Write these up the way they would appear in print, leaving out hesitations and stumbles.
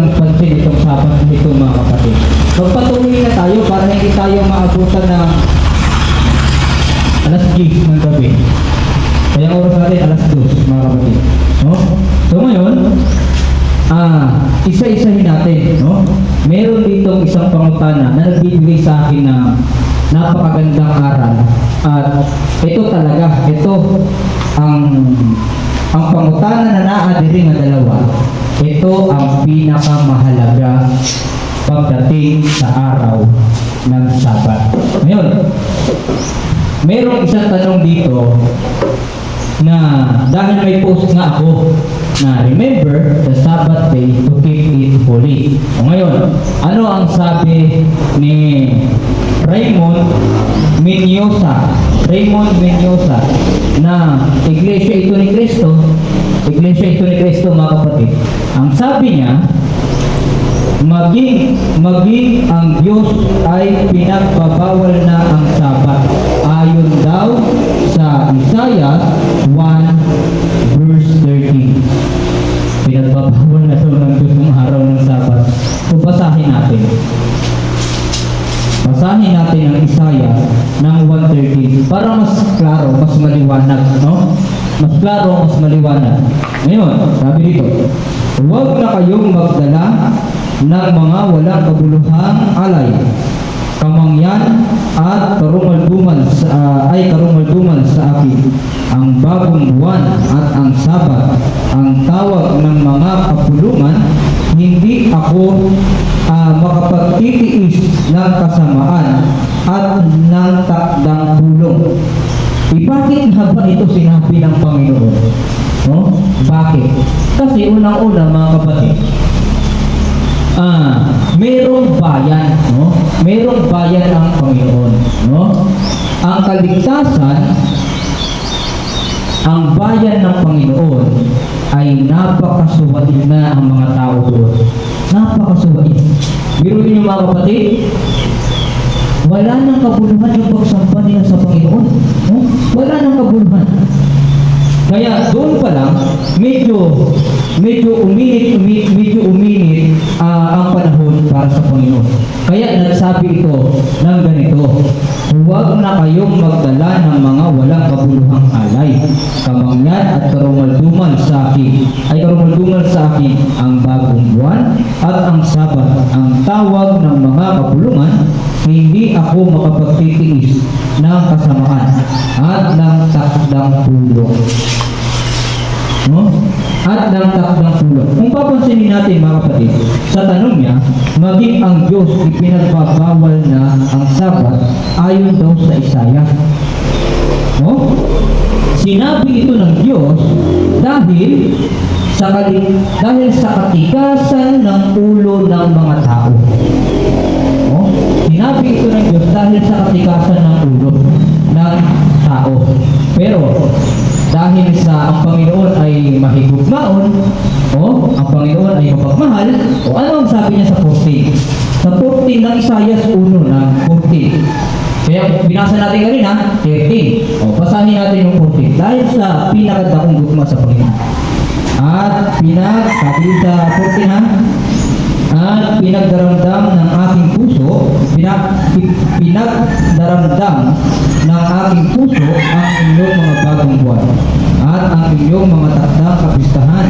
binigyang pansin itong Sabat nito mga kapatid. Magpatuloy na tayo para hindi tayo maabutan ng alas 10 ng gabi. Kaya ang oras natin alas 2 mga kapatid. No? So ngayon, isa-isahin natin. No? Meron ditong isang pangutana na nagbibigay sa akin ng napakagandang aral. At ito talaga, ito ang pangutana na naadiri nga dalawa. Ito ang pinakamahalaga pagdating sa araw ng Sabat. Ngayon, mayroong isang tanong dito na dahil may post nga ako na remember the Sabbath day to keep it holy. O ngayon, ano ang sabi ni Raymond Mendoza na Iglesia ito ni Cristo mga kapatid. Ang sabi niya, maging ang Diyos ay pinagbabawal na ang Sabat ayon daw sa Isaiah 1 verse 13. Pinagbabawal na daw ng Diyos ng araw ng Sabat. So basahin natin ang Isaiah ng 1:13 para mas klaro, mas maliwanag, no? Mas klaro, mas maliwanag. Ngayon, sabi dito, huwag na kayong magdala ng mga walang kabuluhang alay, kamangyan at karumalduman sa akin. Ang bagong buwan at ang Sabat, ang tawag ng mga kapulungan, hindi ako makapagtitiis ng kasamaan at ng takdang tulong. Bakit nga ba ito sinabi ng Panginoon? No? Bakit? Kasi unang-una mga kapatid, merong bayan, no? Merong bayan ang Panginoon, no? Ang kaligtasan, ang bayan ng Panginoon ay napakasuwain na ang mga tao doon. Napakasuwain. Biro niyo mga kapatid, wala nang kabuluhan yung pagsamba nila sa Panginoon. No? Wala nang kabuluhan. Kaya doon pa lang, medyo uminit ang panahon para sa Panginoon. Kaya nagsabi ito ng ganito, huwag na kayong magdala ng mga walang kabuluhang alay, kamangyan at karumalduman sa akin ang bagong buwan at ang Sabat, ang tawag ng mga kabulungan, hindi ako makapagtitiis ng kasamaan at ng takdang tulong. No? At ng takdang tulong. Kung papansinin natin mga kapatid, sa tanong niya, maging ang Diyos ipinagbabawal na ang Sabat ayon daw sa Isaiah. No? Sinabi ito ng Diyos dahil sa katikasan ng ulo ng mga tao. No? Sinabi ito ng Diyos dahil sa katikasan ng ulo ng tao. Pero dahil sa ang Panginoon ay mahigugmaon, ang Panginoon ay mapagmahal, ano ang sabi niya sa 14? Sa 14 ng Isaiah 1 ng 14. Kaya binasa natin kanina, 13. Basahin natin yung 14. Dahil sa pinakadakong gugma sa Panginoon. At sabi sa 14 at pinagdaramdam ng aking puso, pinagdaramdam ng aking puso ang inyong mga bagong buwan at ang inyong mga takdang kapistahan,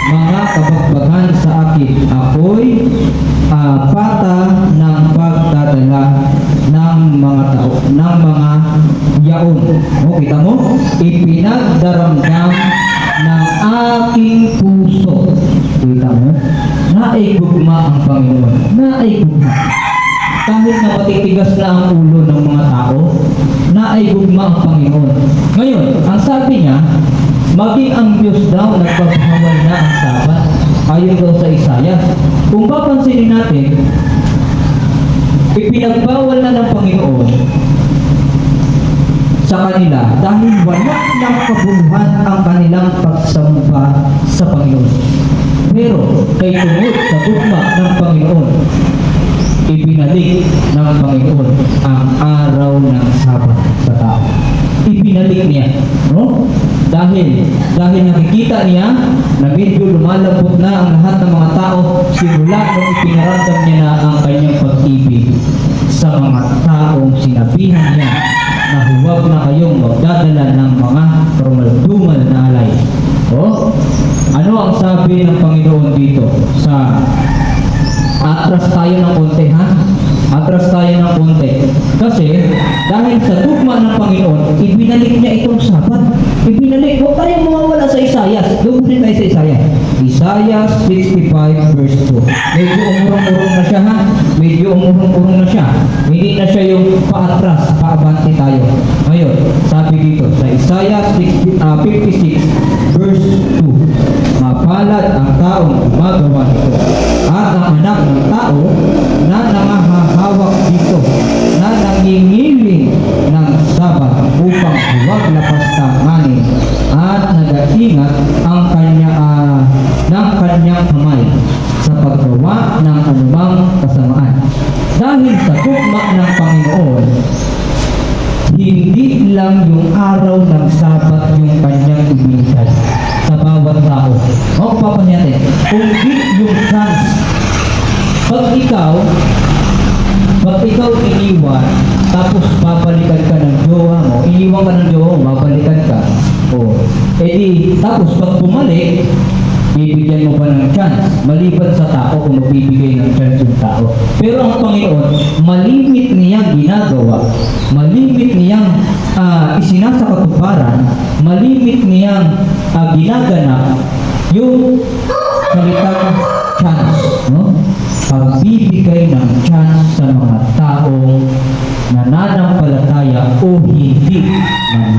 mga kabagbagan sa akin. Ako'y pata ng pagdadala ng mga tao, ng mga yaon. Kita mo? Ipinagdaramdam ng aking puso. Kita mo? Naigugma ang Panginoon. Naigugma. Kahit na matitigas na ang ulo ng mga tao, naigugma ang Panginoon. Ngayon, ang sabi niya, maging ang Diyos daw nagpapahawal na ang Sabat ayon daw sa Isaiah. Kung papansinin natin, ipinagbawal na ng Panginoon sa kanila dahil wala ng kabuluhan ang kanilang pagsamba sa Panginoon. Pero kay tungod sa gugma ng Panginoon, ibinalik ng Panginoon ang araw ng Sabat sa tao. Ibinalik niya, no? Dahil nakikita niya na medyo lumalabot na ang lahat ng mga tao simula nung ipinaramdam niya na ang kanyang pag-ibig sa mga taong sinabihan niya na huwag na kayong magdadala ng mga formal-dumal na alay. O, ano ang sabi ng Panginoon dito sa atras tayo ng konti, ha? Atras tayo ng konti. Kasi, dahil sa tugma ng Panginoon, ibinalik niya itong Sabat. Ibinalik. Huwag tayong mawawala sa Isaias. Doon din tayo sa Isaias. Isaias 65 verse 2. Medyo umurong-urong na siya, ha? Medyo umurong-urong na siya. Hindi na siya yung paatras, paabante tayo. Ngayon, sabi dito, sa Isaiah 56 verse 2. Mapalad ang taong gumagawa nito at ang anak ng tao na nangahahawak dito na nangingiling ng Sabat upang huwag lapastanganin at nag-iingat ang ng kanyang kamay sa paggawa ng anumang kasamaan. Dahil sa tugma ng Panginoon, hindi lang yung araw ng Sabat yung kanyang ibinigay sa bawat tao. O, papanyatin, kundi yung chance. Pag ikaw iniwan, tapos babalikan ka ng jowa mo, iniwan ka ng jowa mo, babalikan ka. O, edi, tapos pag bumalik, bibigyan mo pa ng chance, maliban sa tao kung magbibigay ng chance yung tao. Pero ang Panginoon, malimit niyang ginagawa, malimit niyang isinasakatuparan, malimit niyang ginaganap yung salitang chance, no? Pagbibigay ng chance sa mga taong nananampalataya o hindi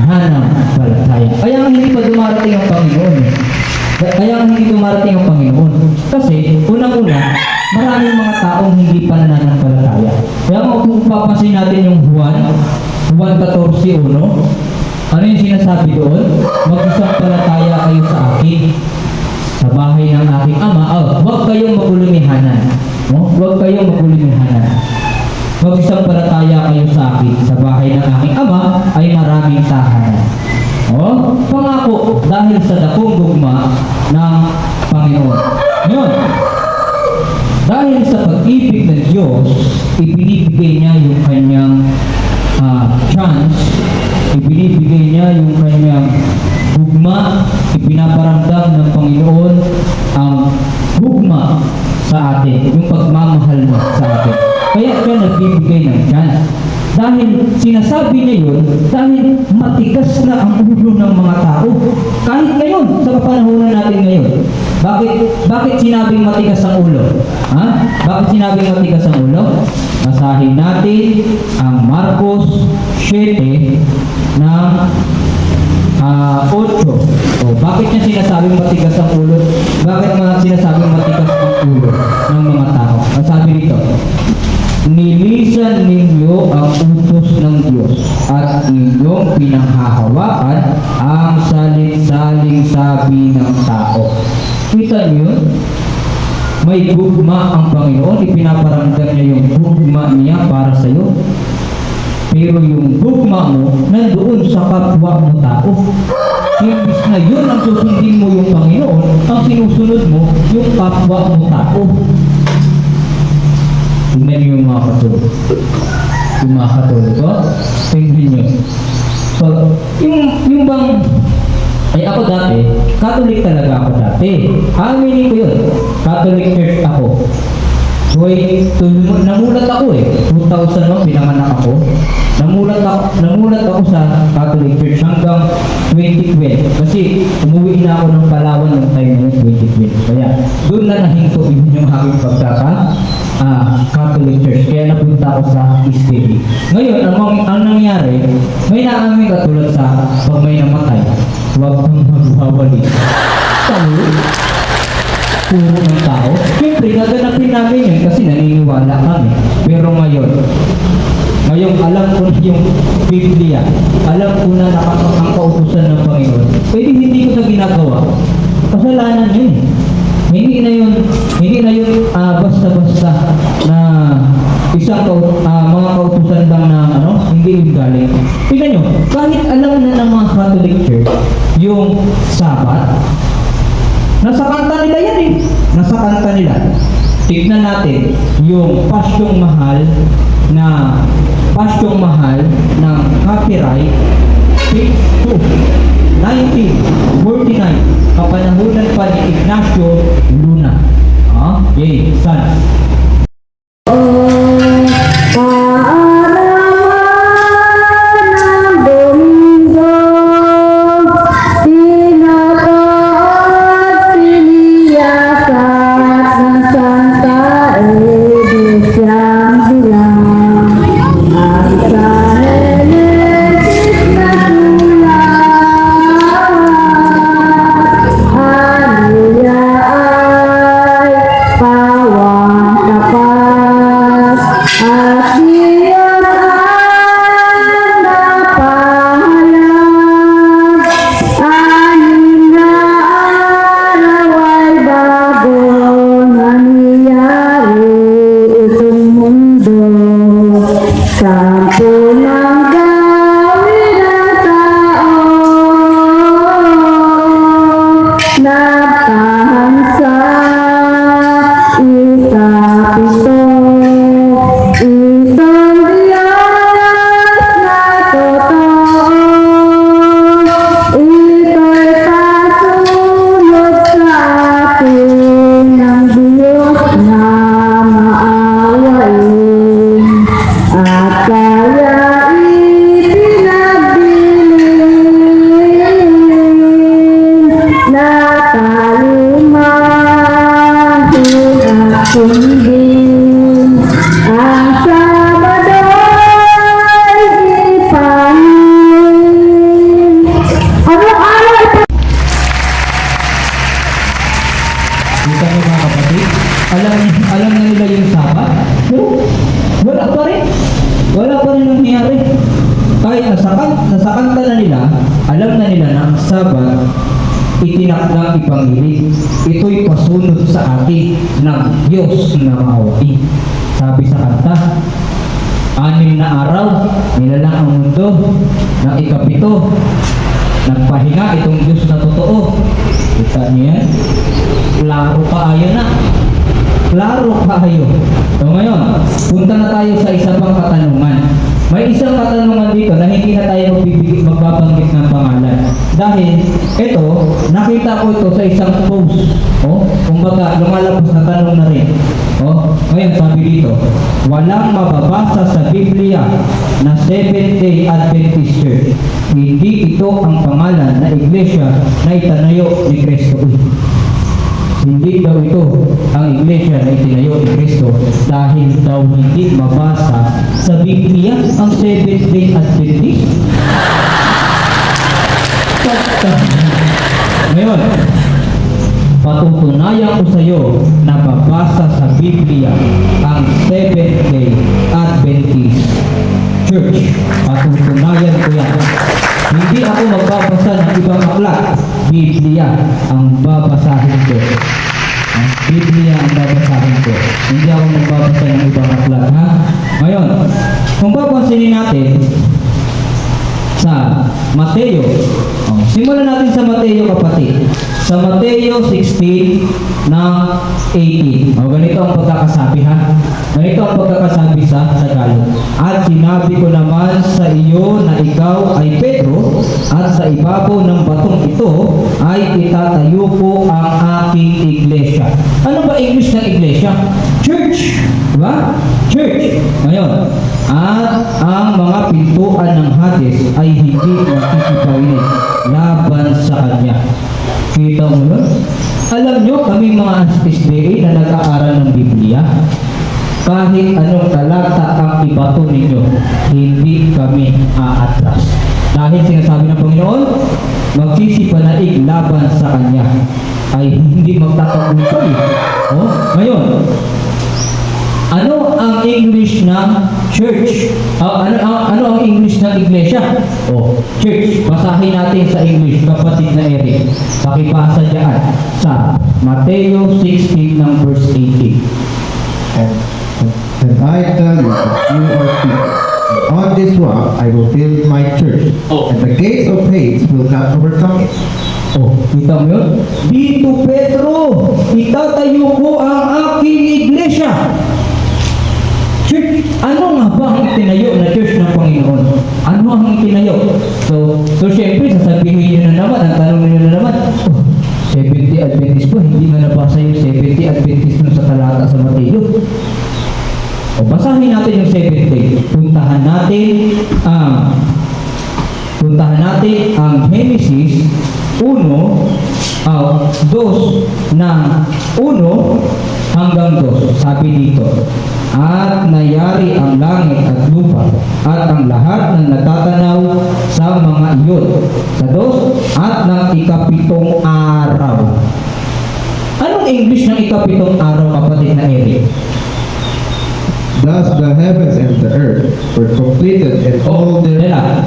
nananampalataya. Kaya nga hindi pa dumarating ang Panginoon. Kaya hindi dumarating ang Panginoon. Kasi, unang-una, maraming mga taong hindi pa nananampalataya. Kaya kung papansin natin yung Juan 14:1, ano yung sinasabi doon? Mag-isang palataya kayo sa akin, sa bahay ng aking ama. Huwag kayong magulumihanan. Huwag kayong magulumihanan. Mag-isang palataya kayo sa akin, sa bahay ng aking ama ay maraming tahanan. Pangako dahil sa dakong gugma ng Panginoon. Ngayon, dahil sa pag-ibig ng Diyos, ibinibigay niya yung kanyang chance, ibinibigay niya yung kanyang gugma, ipinaparamdam ng Panginoon ang gugma sa atin, yung pagmamahal mo sa atin. Kaya siya nagbibigay ng chance. Dahil sinasabi niya yun, dahil matigas na ang ulo ng mga tao. Kahit ngayon, sa kapanahonan natin ngayon. Bakit sinabing matigas ang ulo? Bakit sinabing matigas ang ulo? Basahin natin ang Marcos 7 ng 8. Bakit niya sinasabing matigas ang ulo? Bakit sinasabing matigas ang ulo ng mga tao? Ang sabi dito, nilisan ninyo ang utos ng Diyos at inyong pinanghahawakan ang salit-saling sabi ng tao. Kita niyo, may gugma ang Panginoon, ipinaparamdam niya yung gugma niya para sa iyo. Pero yung gugma mo, nandoon sa kapwa mo tao. Imbis na yun ang susundin mo yung Panginoon, ang sinusunod mo yung kapwa mo tao. Tingnan niyo yung mga katulog. Yung mga katulog ko, tingnan niyo. So, yung bang, ay ako dati, Catholic talaga ako dati. Aminin ko yun. Catholic Church ako. So, namulat ako 2001, pinanganak ako. Namulat ako sa Catholic Church hanggang 2012. Kasi umuwi na ako ng Palawan ng time na 2012. Kaya doon na nahinto yung aking Catholic Church. Kaya napunta ako sa STD. Ngayon, ang nangyari, may naamin katulad sa pag may namatay, huwag kang magwawali. Puro ng tao. Siyempre, gaganapin namin yun kasi naniniwala kami. Pero ngayon, alam ko na yung Biblia, alam ko na ang kautusan ng Panginoon. Pwede hindi ko na ginagawa. Kasalanan yun. Hindi na yun basta-basta na isang mga kautusan lang na hindi yung galing. Tingnan nyo, kahit alam na ng mga Catholic Church yung Sabat? Nasa kanta nila yan eh. Nasa kanta nila. Tignan natin yung pasyong mahal ng copyright page 2, 1949, kapanahunan pa ni Ignacio Luna. Okay, sana. Kita niyo mga kapatid, alam na nila yung Sabat, pero wala pa rin nangyayari. Kahit nasa kanta na nila, alam na nila na ang Sabat itinakdang ipanghilig. Ito'y pasunod sa atin ng Diyos na maawain. Sabi sa kanta, 6 na araw, nilalang ang mundo, ng ika-7, nagpahinga itong Diyos na totoo. Kita niyo yan? Klaro kaayo na. Klaro kaayo. So ngayon, punta na tayo sa isa pang katanungan. May isang katanungan dito na hindi na tayo magbabanggit ng pangalan. Dahil ito, nakita ko ito sa isang post. Kumbaga, lumalabas na tanong na rin. Ngayon, sabi dito, walang mababasa sa Biblia na Seventh-day Adventist Church. Hindi ito ang pangalan na iglesia na itanayo ni Kristo. Hindi daw ito ang iglesia na itinayo ni Kristo dahil daw hindi mabasa sa Biblia ang Seventh-day Adventist. Ngayon, patutunayan ko sa iyo na mabasa sa Biblia ang Seventh-day Adventist Church. Patutunayan ko yan. Hindi ako magbabasa ng ibang aklat. Biblia ang babasahin ko. Biblia ang babasahin ko. Hindi ako magbabasa ng ibang aklat. Ngayon, kung papansinin natin sa Mateo, simulan natin sa Mateo, kapatid. Sa Mateo 16 na 18. Ganito ang pagkakasabi Ganito ang pagkakasabi sa Tagalog. At sinabi ko naman sa iyo na ikaw ay Pedro, at sa ibabaw ng batong ito ay itatayo ko ang aking iglesia. Ano ba English ng iglesia? Church. Diba? Church. Ngayon, at ang mga pintuan ng Hades ay hindi makikipawin laban sa kanya. Kita mo nun? Alam nyo, kami mga Astisdei na nag-aaral ng Biblia, kahit anong talata ang ibato ninyo, hindi kami aatras. Dahil sinasabi ng Panginoon, magsisipanaig laban sa Kanya, ay hindi magtatagumpay. Ngayon, ano ang English ng church? Ano ang English ng iglesia? Church. Basahin natin sa English, kapatid na Eric. Pakibasa dyan sa Mateo 16 ng verse 18. And I tell you that you are Peter, On this rock I will build my church, Oh. and the gates of Hades will not overcome it. Oh, kita mo yun? Dito, Pedro, itatayo ko ang aking iglesia. Church, ano nga ba ang itinayo na church ng Panginoon? Ano ang itinayo? So syempre, sasabihin nyo na naman, ang tanong nyo na naman, oh, 70 Adventist po, hindi nga nabasa yung 70 Adventist nun sa talata sa Mateo. O, basahin natin yung 70. Puntahan natin ang Genesis 1, 2 ng 1 hanggang 2. Sabi dito, at nayari ang langit at lupa at ang lahat ng natatanaw sa mga iyon sa 2 at ng ikapitong araw. Anong English ng ikapitong araw, kapatid na Eric? Thus the heavens and the earth were completed and all their... Dela,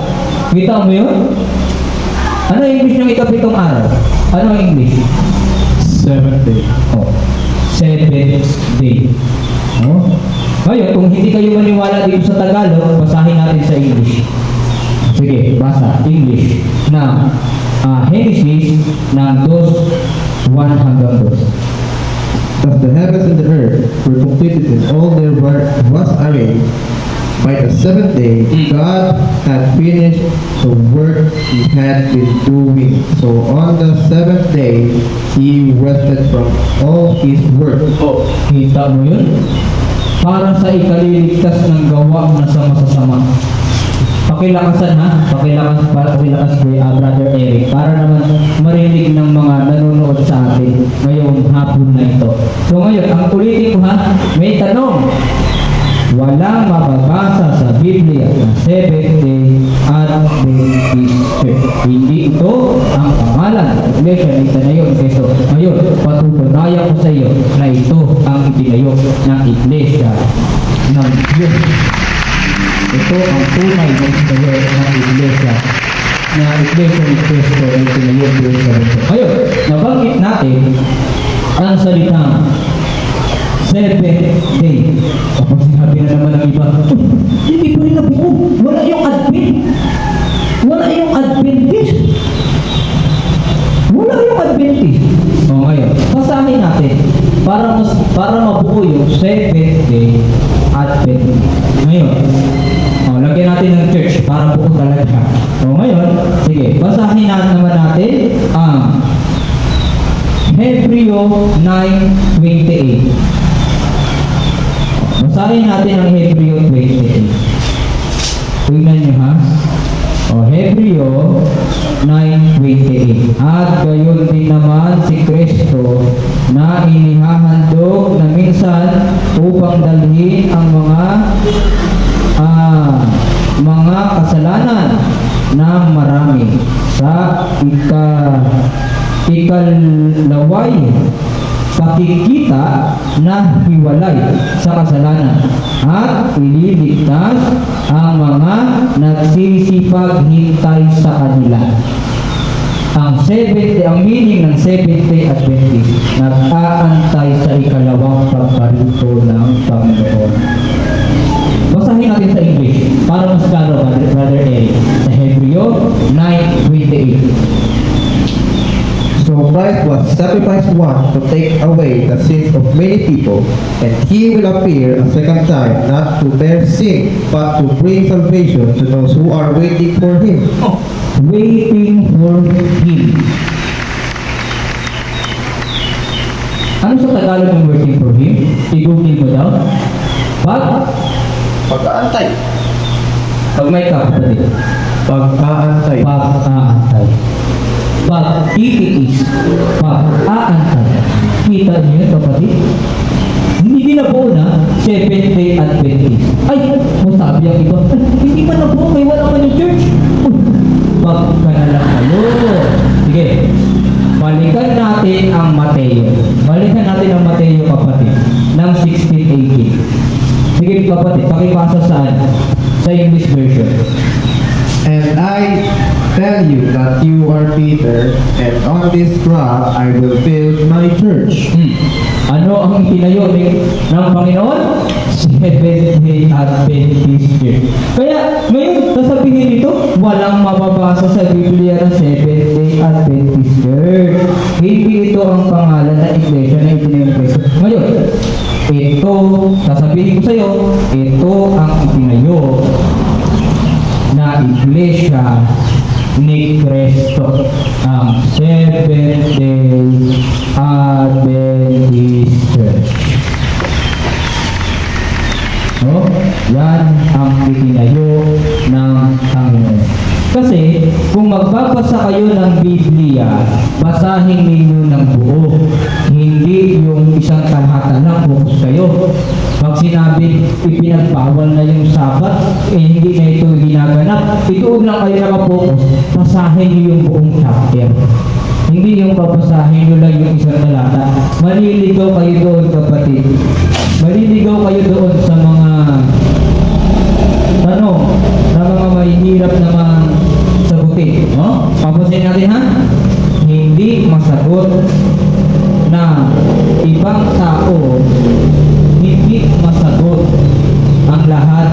kita mo yun? Ano ang English ng ikapitong araw? Ano ang English? 7th day. Oh, 7th day. Oh. Ngayon, kung hindi kayo maniwala dito sa Tagalog, basahin natin sa English. Sige, basa. English na Genesis ng 2, 1 hanggang 2. Thus the heavens and the earth were completed and all their work was arranged. By the 7th day, God had finished the work He had been doing. So on the 7th day, He rested from all His work. Oh, kita mo yun? Para sa ikaliligtas ng gawa na sa masasama. Pakilakasan ha, pakilakas kay Brother Eric para naman marinig ng mga nanonood sa atin ngayong hapon na ito. So ngayon, ang ulitin ko ha, may tanong. Walang mababasa sa Biblia na 7th day Adventist Church. Hindi ito ang pangalan ng iglesia na itinayo ng Kristo. Ngayon, patutunayan ko sa iyo na ito ang itinayo ng iglesia ng Diyos. Ito ang tunay na itinayo ng iglesia ni Kristo na itinayo ng Diyos sa mundo. Ngayon, nabanggit natin ang salitang 7th day. Kapag sinabi na naman ng iba, hindi pa rin nabuo. Wala yung Advent. Wala yung Adventist. Wala yung Adventist. O ngayon, basahin natin para mabuo yung 7th day Advent. Ngayon, lagyan natin ng church para buo talaga siya. O ngayon, sige, basahin naman natin ang Hebreo 9:28. Basahin natin ang Hebreo 28. Tingnan nyo ha. O, Hebreo 9:28. At gayon din naman si Kristo na inihahandog na minsan upang dalhin ang mga kasalanan ng marami sa ikalaway pakikita na hiwalay sa kasalanan at ililigtas ang mga nagsisipag-hintay sa kanila. Ang meaning ng 7th day Adventist, nag-aantay sa ikalawang pagparito ng Panginoon. Basahin natin sa English para mas klaro, Brother Eric, sa Hebreo 9:28. So Christ was sacrificed once to take away the sins of many people, and He will appear a second time, not to bear sin, but to bring salvation to those who are waiting for Him. Waiting for Him. Ano sa Tagalog ng waiting for Him? I-google mo daw. Pag-aantay. Pag may kapatid. Pag-aantay. Pag-aantay. Pag-titiis. Pag-aantay. Kita niyo yun, kapatid? Hindi ginabuo na 7th day Adventist. Ay, masabi ang iba, hindi pa nabuo, may wala pa yung church. Wag ka na lang kayo. Sige, balikan natin ang Mateo. Balikan natin ang Mateo, kapatid, ng 16:18. Sige, kapatid, pakipasa saan? Sa English version. And I tell you that you are Peter, and on this rock I will build my church. Ano ang itinayo ng Panginoon? Seventh-day Adventist Church. Kaya ngayon, sasabihin nito, walang mababasa sa Biblia na Seventh-day Adventist Church. Hindi ito ang pangalan ng iglesia na itinayo ng Kristo. Ngayon, ito, sasabihin ko sa iyo, ito ang itinayo na iglesia ni Kristo, ang Seventh-day Adventist Church. No? Yan ang itinayo ng Panginoon. Kasi kung magbabasa kayo ng Biblia, basahin ninyo ng buo. Hindi yung isang talhata lang focus kayo. Pag sinabi, ipinagbawal na yung Sabat, hindi na ito ginaganap. Ito lang kayo nakapokus, basahin niyo yung buong chapter. Hindi yung babasahin nyo lang yung isang talata. Maliligaw kayo doon, kapatid. Maliligaw kayo doon sa mga tanong na mga mahihirap naman sagutin. No? Papasin natin ha? Hindi masagot na ibang tao, hindi masagot ang lahat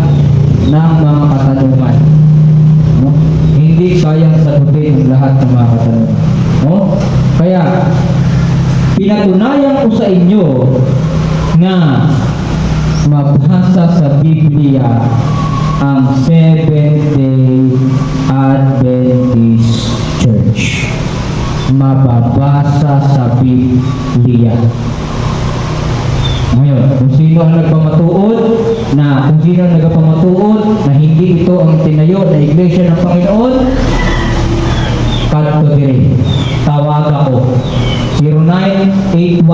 ng mga katanungan. No? Hindi kayang sagutin ang lahat ng mga katanungan. No? Kaya, pinatunayan ko sa inyo na mabasa sa Biblia ang Seventh-day Adventist Church. Mababasa sa Biblia. Ngayon, kung sino ang nagpamatuod na hindi ito ang tinayo na iglesia ng Panginoon, kadto dire. Tawag ako. 098120758857.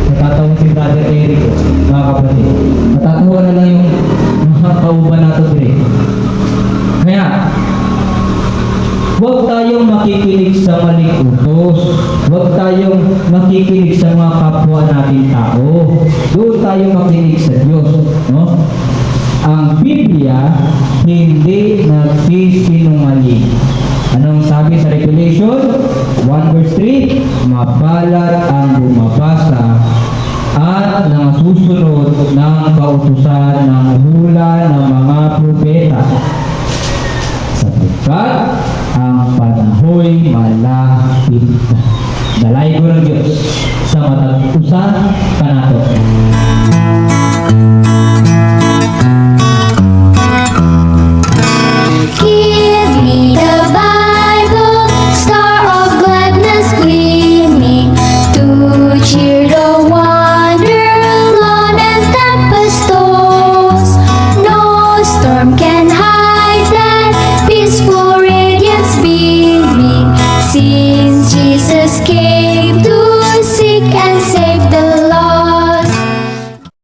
Natatawa si Brother Eric, mga kapatid. Natatawa na lang yung mga kauban nato dire. Kaya, huwag tayong makikinig sa maling utos. Huwag tayong makikinig sa mga kapwa nating tao. Doon tayo makinig sa Diyos. No? Ang Biblia hindi nagsisinungaling. Anong sabi sa Revelation 1:3? Mapalad ang bumabasa at nasusunod ng kautusan ng hula ng mga propeta, sapagkat ang panahoy malapit na. Dalay ko ng Diyos sa matag-usan